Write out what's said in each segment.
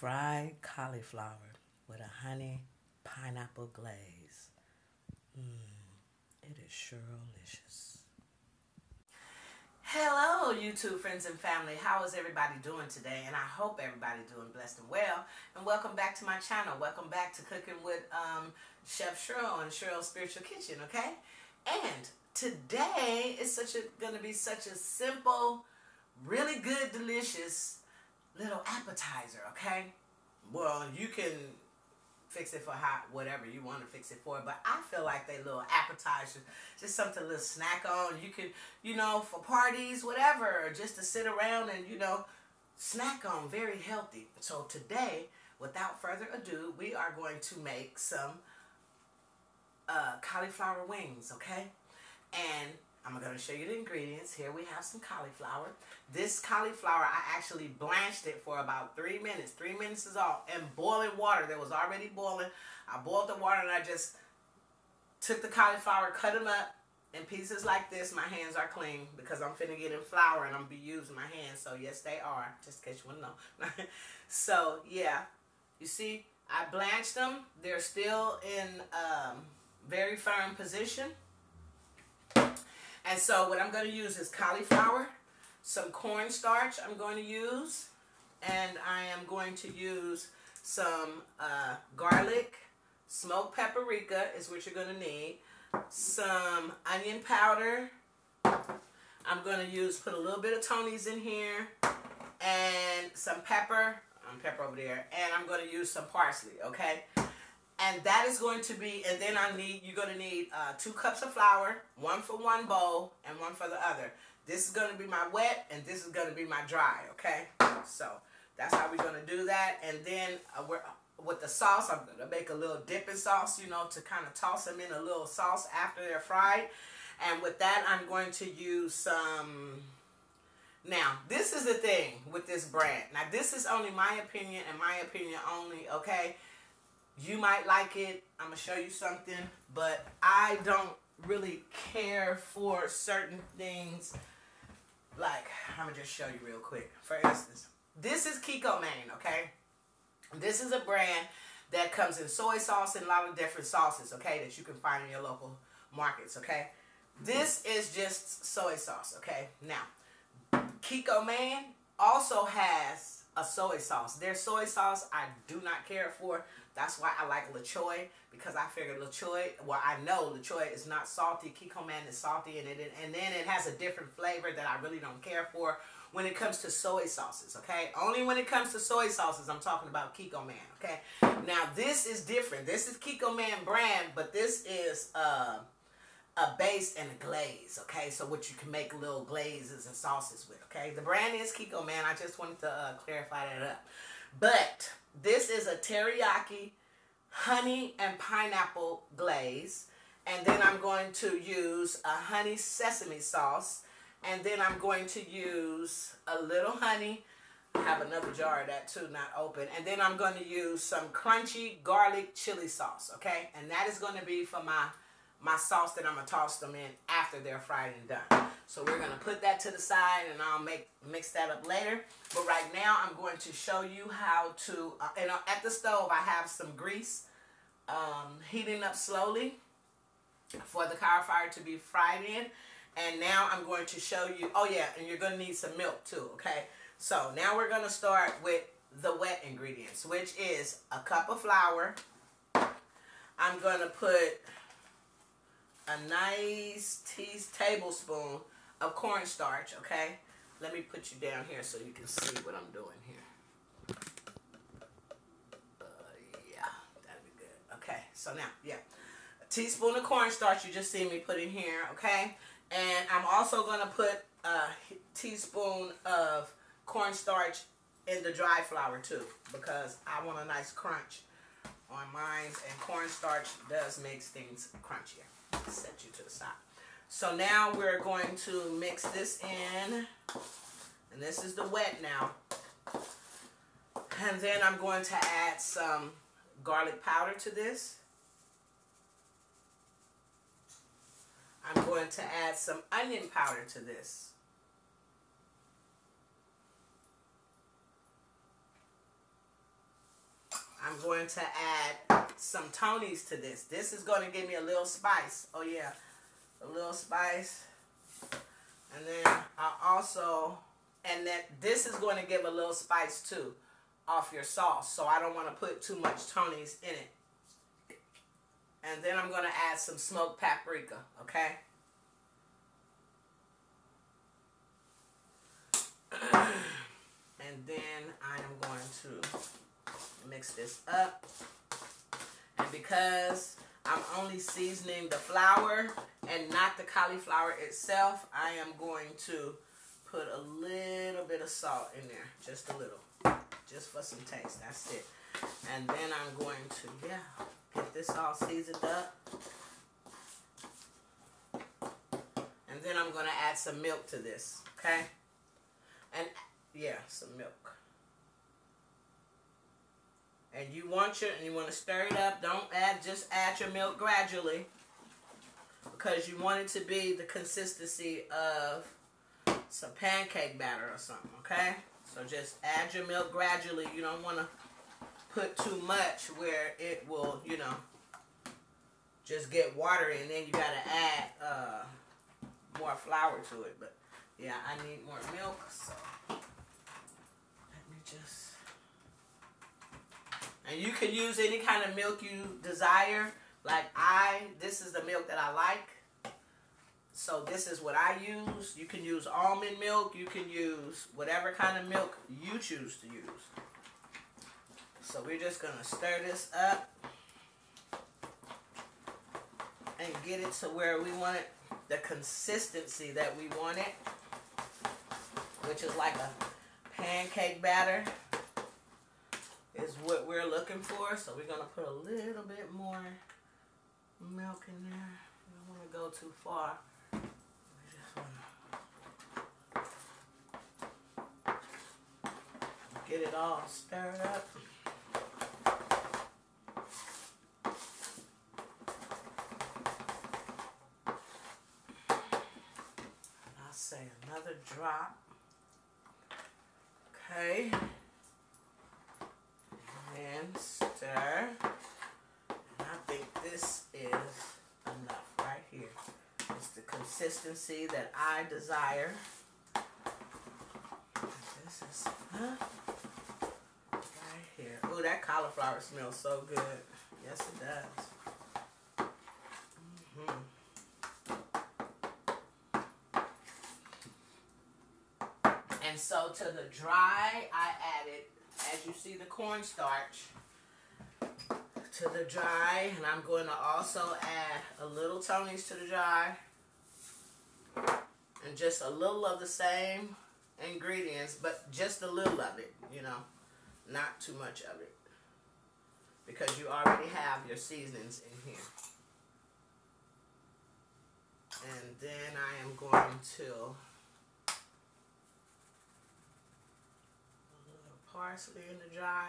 fried cauliflower with a honey pineapple glaze. It is sure delicious. Hello, YouTube friends and family. How is everybody doing today? And I hope everybody's doing blessed and well. And welcome back to my channel. Welcome back to Cooking with Chef Cheryl and Cheryl's Spiritual Kitchen, okay? And today is going to be such a simple, really good, delicious little appetizer, okay? Well, you can fix it for whatever you want to fix it for, but I feel like they little appetizers, just something to little snack on. You can, for parties, whatever, or just to sit around and, snack on. Very healthy. So today, without further ado, we are going to make some cauliflower wings, okay? And I'm going to show you the ingredients. Here we have some cauliflower. This cauliflower, I actually blanched it for about 3 minutes. 3 minutes is all. In boiling water that was already boiling. I boiled the water and I just took the cauliflower, cut them up in pieces like this. My hands are clean because I'm finna get in flour and I'm going to be using my hands. So yes, they are, just in case you want to know. So yeah, you see, I blanched them. They're still in very firm position. And so what I'm going to use is cauliflower, some cornstarch I'm going to use, and I am going to use some garlic, smoked paprika is what you're going to need, some onion powder. I'm going to put a little bit of Tony's in here, and some pepper. Pepper over there, and I'm going to use some parsley, okay? And that is going to be, and then you're going to need 2 cups of flour, 1 for one bowl and 1 for the other. This is going to be my wet and this is going to be my dry, okay? So that's how we're going to do that. And then with the sauce, I'm going to make a little dipping sauce, to kind of toss them in a little sauce after they're fried. And with that, I'm going to use some... Now, this is the thing with this brand. Now, this is only my opinion and my opinion only, okay? You might like it. I'm going to show you something. But I don't really care for certain things. Like, I'm going to just show you real quick. For instance, this is Kikkoman, okay? This is a brand that comes in soy sauce and a lot of different sauces, okay? That you can find in your local markets, okay? This is just soy sauce, okay? Now, Kikkoman also has a soy sauce. Their soy sauce I do not care for. That's why I like LaChoy, because I figured LaChoy, well, I know LaChoy is not salty. Kikkoman is salty, and then it has a different flavor that I really don't care for when it comes to soy sauces, okay? Only when it comes to soy sauces, I'm talking about Kikkoman, okay? Now, this is different. This is Kikkoman brand, but this is a base and a glaze, okay? So what you can make little glazes and sauces with, okay? The brand is Kikkoman. I just wanted to clarify that up. But this is a teriyaki honey and pineapple glaze. And then I'm going to use a honey sesame sauce. And then I'm going to use a little honey. I have another jar of that too, not open. And then I'm going to use some crunchy garlic chili sauce, okay? And that is going to be for my sauce that I'm going to toss them in after they're fried and done. So we're going to put that to the side and I'll mix that up later. But right now I'm going to show you how to, and at the stove I have some grease heating up slowly for the cauliflower to be fried in. And now I'm going to show you, oh yeah, and you're going to need some milk too, okay? So now we're going to start with the wet ingredients, which is a cup of flour. I'm going to put a nice tablespoon of cornstarch, okay? Let me put you down here so you can see what I'm doing here. Yeah, that'd be good. Okay, so now, yeah. A teaspoon of cornstarch you just see me put in here, okay? And I'm also going to put a teaspoon of cornstarch in the dry flour too, because I want a nice crunch on mine, and cornstarch does make things crunchier. Set you to the side. So now we're going to mix this in, and this is the wet now. And then I'm going to add some garlic powder to this. I'm going to add some onion powder to this. I'm going to add some Tonys to this. This is going to give me a little spice. Oh yeah, a little spice. And then I also, and that this is going to give a little spice too off your sauce. So I don't want to put too much Tonys in it. And then I'm going to add some smoked paprika, okay? And then I am going to mix this up. And because I'm only seasoning the flour and not the cauliflower itself, I am going to put a little bit of salt in there. Just a little. Just for some taste. That's it. And then I'm going to, get this all seasoned up. And then I'm going to add some milk to this. Okay? And, some milk. And you want to stir it up. Don't just add your milk gradually. Because you want it to be the consistency of some pancake batter or something, okay? So just add your milk gradually. You don't want to put too much where it will, just get watery, and then you got to add more flour to it. But, yeah, I need more milk, so let me just... And you can use any kind of milk you desire. Like this is the milk that I like. So this is what I use. You can use almond milk. You can use whatever kind of milk you choose to use. So we're just going to stir this up and get it to where we want it, the consistency that we want it, which is like a pancake batter. Is what we're looking for. So we're going to put a little bit more milk in there. We don't want to go too far. We just want to get it all stirred up. I'll say another drop. Okay. And stir. And I think this is enough right here. It's the consistency that I desire. This is right here. Oh, that cauliflower smells so good. Yes, it does. And so to the dry, I added, as you see, the cornstarch to the dry, and I'm going to also add a little Tonys to the dry, and just a little of the same ingredients, but just a little of it, not too much of it, because you already have your seasonings in here. And then I am going to parsley in the dry.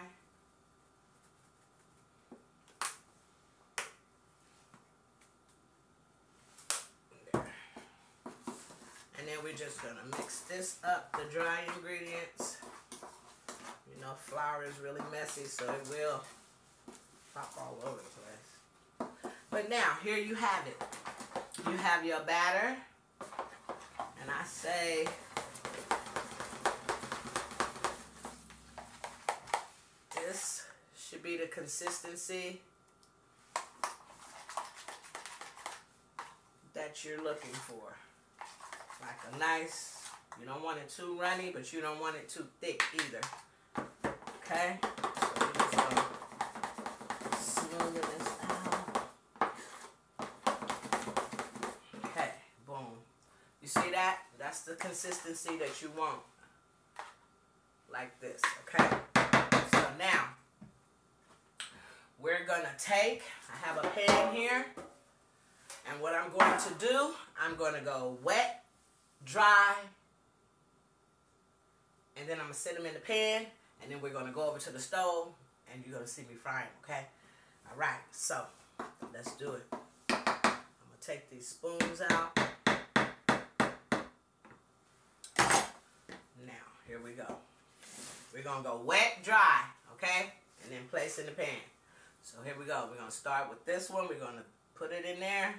There. And then we're just going to mix this up, the dry ingredients. Flour is really messy, so it will pop all over the place. But now, here you have it. You have your batter. And I say... this should be the consistency that you're looking for. Like a nice, you don't want it too runny, but you don't want it too thick either. Okay? So we're just going to smooth this out. Okay, boom. You see that? That's the consistency that you want. Like this, okay? Now, we're going to take, I have a pan here, and what I'm going to do, I'm going to go wet, dry, and then I'm going to set them in the pan, and then we're going to go over to the stove, and you're going to see me frying, okay? All right, so let's do it. I'm going to take these spoons out. Now, here we go. We're going to go wet, dry. Okay? and then place in the pan. So here we go. We're going to start with this one. We're going to put it in there.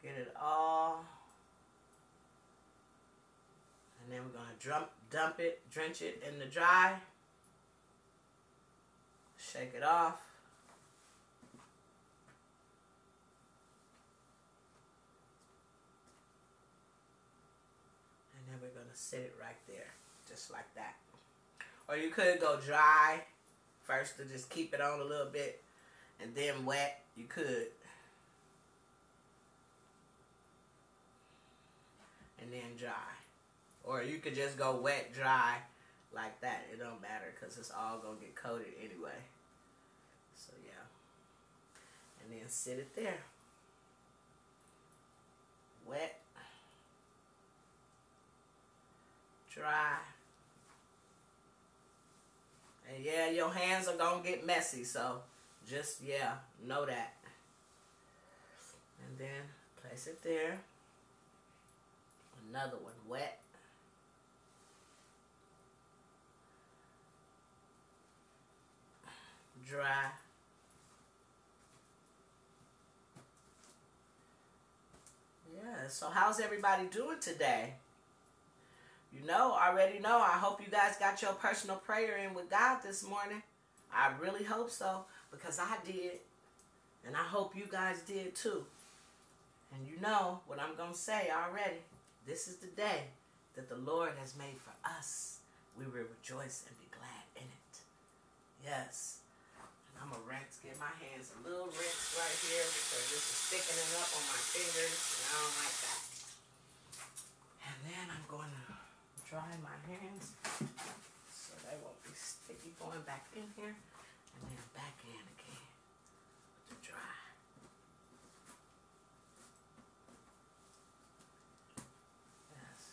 Get it all. And then we're going to dump it, drench it in the dry. Shake it off. And then we're going to sit it right there, just like that. Or you could go dry first to just keep it on a little bit, and then wet. You could. And then dry. Or you could just go wet, dry, like that. It don't matter because it's all going to get coated anyway. So, yeah. And then sit it there. Wet. Dry. And yeah, your hands are going to get messy. So, just, yeah, know that. And then place it there. Another one, wet. Dry. Yeah, so how's everybody doing today? You know, already know. I hope you guys got your personal prayer in with God this morning. I really hope so, because I did. And I hope you guys did too. And you know what I'm going to say already. This is the day that the Lord has made for us. We will rejoice and be glad in it. Yes. I'm going to get my hands a little rinsed right here because this is thickening up on my fingers, and I don't like that. And then I'm going to dry my hands so they won't be sticky going back in here, and then back in again to dry. Yes.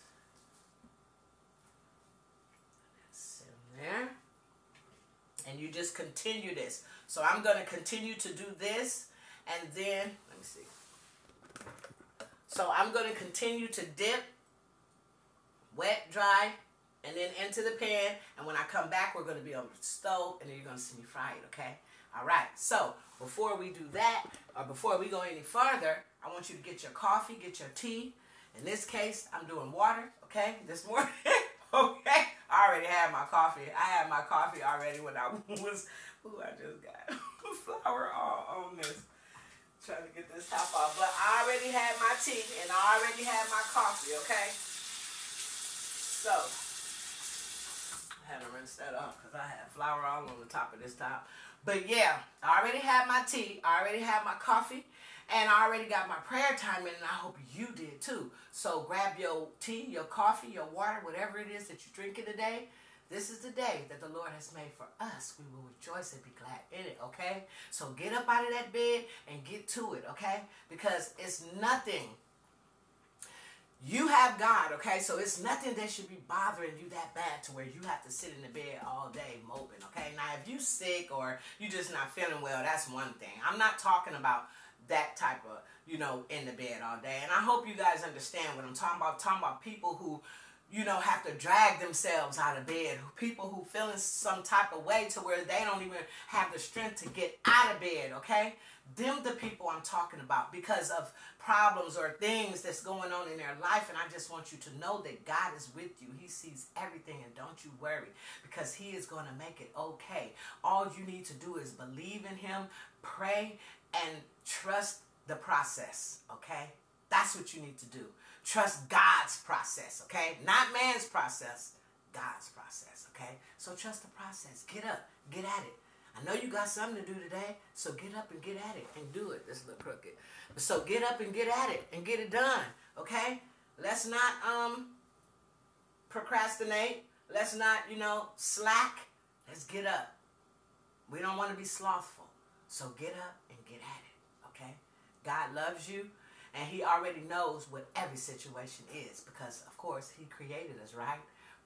And then sit them there. And you just continue this. So I'm going to continue to do this. And then, let me see. So I'm going to continue to dip, wet, dry, and then into the pan. And when I come back, we're going to be on the stove. And then you're going to see me fry it, okay? All right. So before we do that, or before we go any farther, I want you to get your coffee, get your tea. In this case, I'm doing water, okay? This morning, okay? I already had my coffee. I had my coffee already when I was, I just got flour all on this. Trying to get this top off. But I already had my tea and I already had my coffee, okay? So, I had to rinse that off because I had flour all on the top of this top. But yeah, I already had my tea. I already had my coffee. And I already got my prayer time in, and I hope you did too. So grab your tea, your coffee, your water, whatever it is that you're drinking today. This is the day that the Lord has made for us. We will rejoice and be glad in it, okay? So get up out of that bed and get to it, okay? Because it's nothing. You have God, okay? So it's nothing that should be bothering you that bad to where you have to sit in the bed all day moping, okay? Now, if you sick or you just not feeling well, that's one thing. I'm not talking about that type of, you know, in the bed all day. And I hope you guys understand what I'm talking about. I'm talking about people who, you know, have to drag themselves out of bed. People who feeling some type of way to where they don't even have the strength to get out of bed, okay? Them the people I'm talking about because of problems or things that's going on in their life. And I just want you to know that God is with you. He sees everything, and don't you worry, because he is going to make it okay. All you need to do is believe in him, pray, and trust the process, okay? That's what you need to do. Trust God's process, okay? Not man's process, God's process, okay? So trust the process. Get up. Get at it. I know you got something to do today, so get up and get at it and do it. This is a little crooked. So get up and get at it and get it done, okay? Let's not procrastinate. Let's not, you know, slack. Let's get up. We don't want to be slothful. So get up and get at it, okay? God loves you, and he already knows what every situation is because, of course, he created us, right?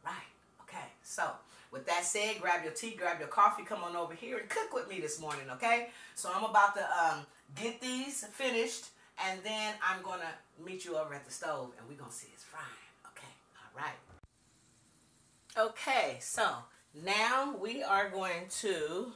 Right, okay. So with that said, grab your tea, grab your coffee, come on over here and cook with me this morning, okay? So I'm about to get these finished, and then I'm going to meet you over at the stove, and we're going to see it's frying, okay? All right. Okay, so Now we are going to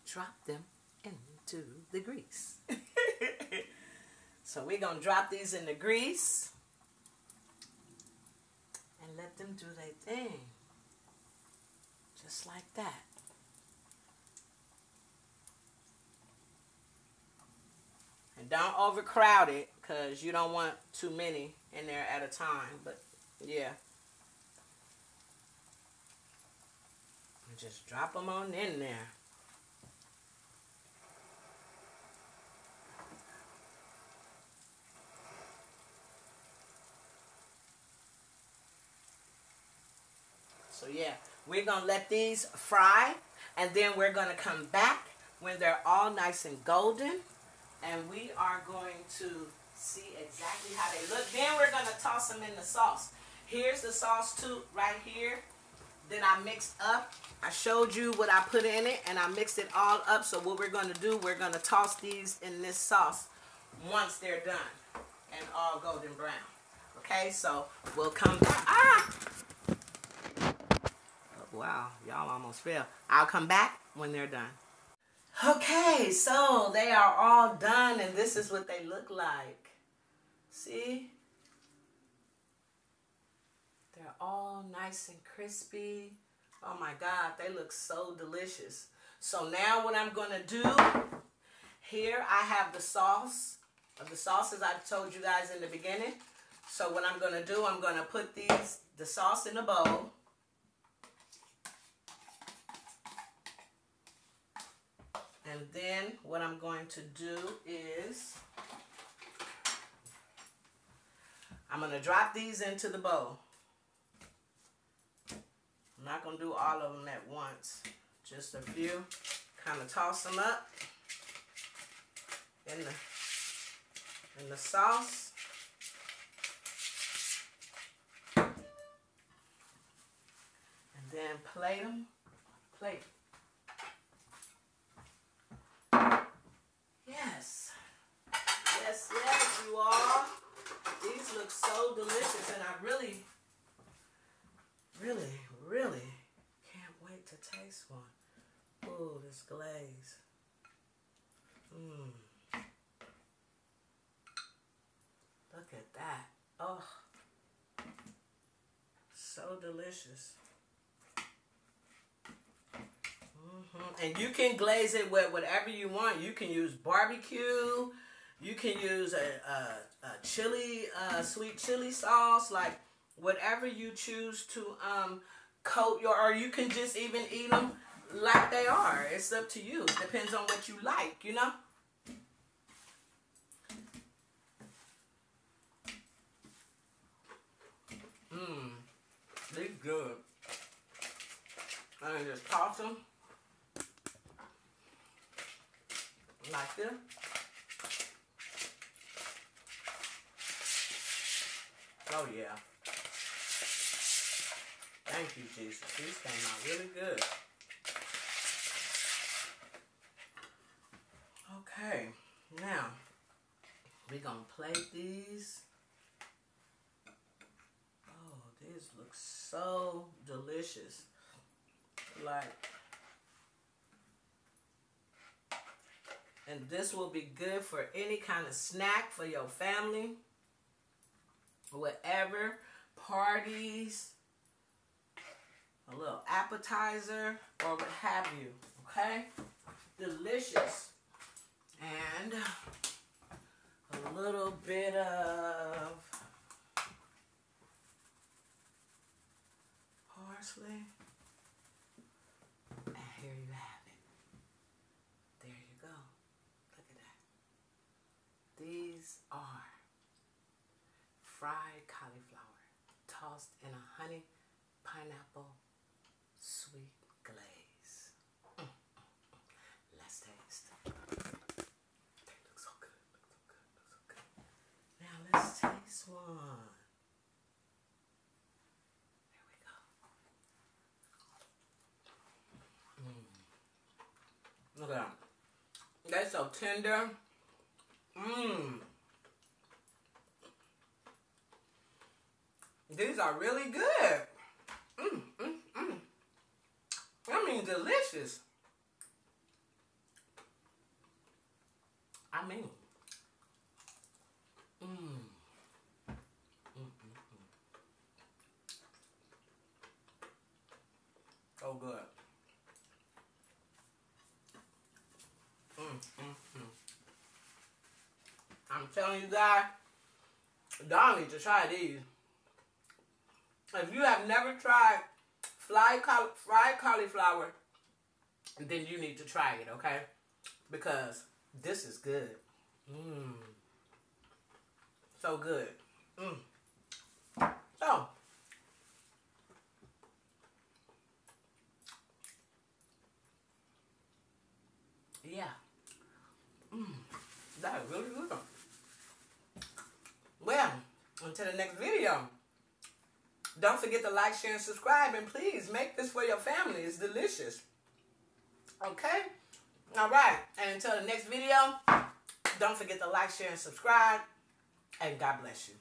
drop them into the grease. So we're going to drop these in the grease and let them do their thing. Just like that. And don't overcrowd it because you don't want too many in there at a time. But yeah. And just drop them on in there. So yeah, we're going to let these fry, and then we're going to come back when they're all nice and golden, and we are going to see exactly how they look. Then we're going to toss them in the sauce. Here's the sauce too, right here. Then I mixed up. I showed you what I put in it, and I mixed it all up. So what we're going to do, we're going to toss these in this sauce once they're done and all golden brown. Okay, so we'll come back. Wow, y'all almost fell. I'll come back when they're done. Okay, so they are all done, and this is what they look like. See? They're all nice and crispy. Oh my God, they look so delicious. So now what I'm going to do, here I have the sauce. The sauces I told you guys in the beginning. So what I'm going to do, I'm going to put the sauce in a bowl. And then what I'm going to do is I'm going to drop these into the bowl. I'm not going to do all of them at once. Just a few. Kind of toss them up in the sauce. And then plate them. Plate. Yes. Yes, yes, you all. These look so delicious, and I really can't wait to taste one. Ooh, this glaze. Look at that. Oh, so delicious. And you can glaze it with whatever you want. You can use barbecue. You can use a chili, sweet chili sauce, like whatever you choose to coat your, or you can just even eat them like they are. It's up to you. Depends on what you like, you know. They're good. And just toss them like this. Oh yeah. Thank you, Jesus. These came out really good. Okay, now we're gonna plate these. Oh, these look so delicious. Like, and this will be good for any kind of snack for your family, whatever, parties, a little appetizer, or what have you, okay? Delicious. And a little bit of parsley. And here you have it. There you go. Look at that. These are fried cauliflower tossed in a honey pineapple sweet glaze. Let's taste. They look so good. Look so good. Look so good. Look at them. They're so tender. Mmm. These are really good. Mmm, mmm, mmm. I mean, delicious. I mean, mmm. Mm, mm, mm. So good. Mm, mm, mm. I'm telling you guys, y'all need to try these. If you have never tried fried cauliflower, then you need to try it, okay? Because this is good. Mmm. So good. Mmm. So, yeah. Mmm. That is really good. Well, until the next video. Don't forget to like, share, and subscribe. And please make this for your family. It's delicious. Okay? Alright. And until the next video, don't forget to like, share, and subscribe. And God bless you.